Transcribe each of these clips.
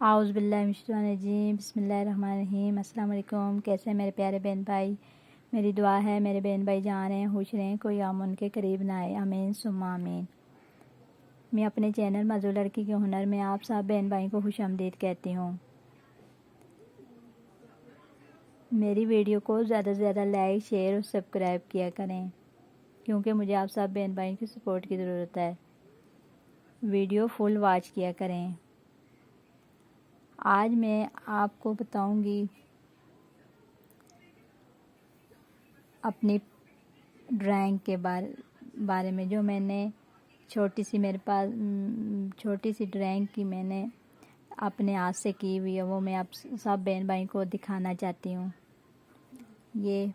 आउज़ु बिल्लाहि मिनश्शैतानिर्रजीम बिस्मिल्लाहिर्रहमानिर्रहीम। अस्सलाम वालेकुम। कैसे हैं मेरे प्यारे बहन भाई। मेरी दुआ है मेरे बहन भाई जहाँ रहें खुश रहें, कोई गम उनके करीब ना आए। आमीन सुम्मा आमीन। मैं अपने चैनल मज़ू लड़की के हुनर में आप सब बहन भाई को खुशामदीद कहती हूँ। मेरी वीडियो को ज़्यादा से ज़्यादा लाइक शेयर और सब्सक्राइब किया करें, क्योंकि मुझे आप सब बहन भाई की सपोर्ट की ज़रूरत है। वीडियो फुल वॉच किया करें। आज मैं आपको बताऊंगी अपनी ड्राइंग के बारे में, जो मैंने छोटी सी मेरे पास छोटी सी ड्राइंग की मैंने अपने हाथ से की हुई है, वो मैं आप सब बहन भाई को दिखाना चाहती हूँ। ये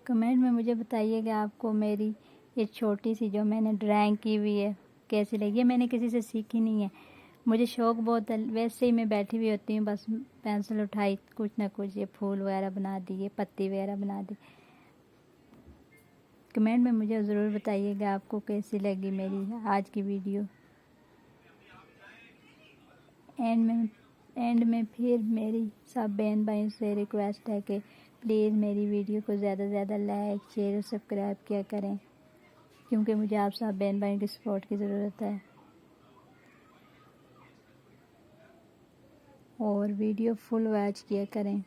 कमेंट में मुझे बताइएगा आपको मेरी ये छोटी सी जो मैंने ड्राइंग की हुई है कैसी लगी है। मैंने किसी से सीखी नहीं है, मुझे शौक़ बहुत है। वैसे ही मैं बैठी हुई होती हूँ, बस पेंसिल उठाई, कुछ ना कुछ ये फूल वगैरह बना दिए, पत्ती वगैरह बना दी। कमेंट में मुझे ज़रूर बताइएगा आपको कैसी लगी मेरी आज की वीडियो। एंड में फिर मेरी सब बहन भाइयों से रिक्वेस्ट है कि प्लीज़ मेरी वीडियो को ज़्यादा से ज़्यादा लाइक शेयर और सब्सक्राइब किया करें, क्योंकि मुझे आप सब बहन भाइयों की सपोर्ट की ज़रूरत है। और वीडियो फुल वॉच किया करें।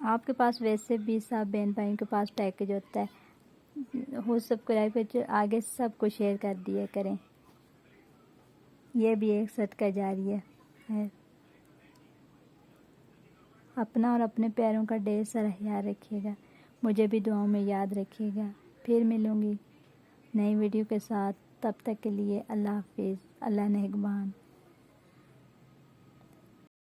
आपके पास वैसे भी सब बहन भाइयों के पास पैकेज होता है, हो सब्सक्राइब कर आगे सबको शेयर कर दिया करें। यह भी एक सदका जारिया है। अपना और अपने प्यारों का ढेर सारा ख्याल रखिएगा। मुझे भी दुआओं में याद रखिएगा। फिर मिलूँगी नई वीडियो के साथ। तब तक के लिए अल्लाह हाफिज़। अल्लाह नेगबान।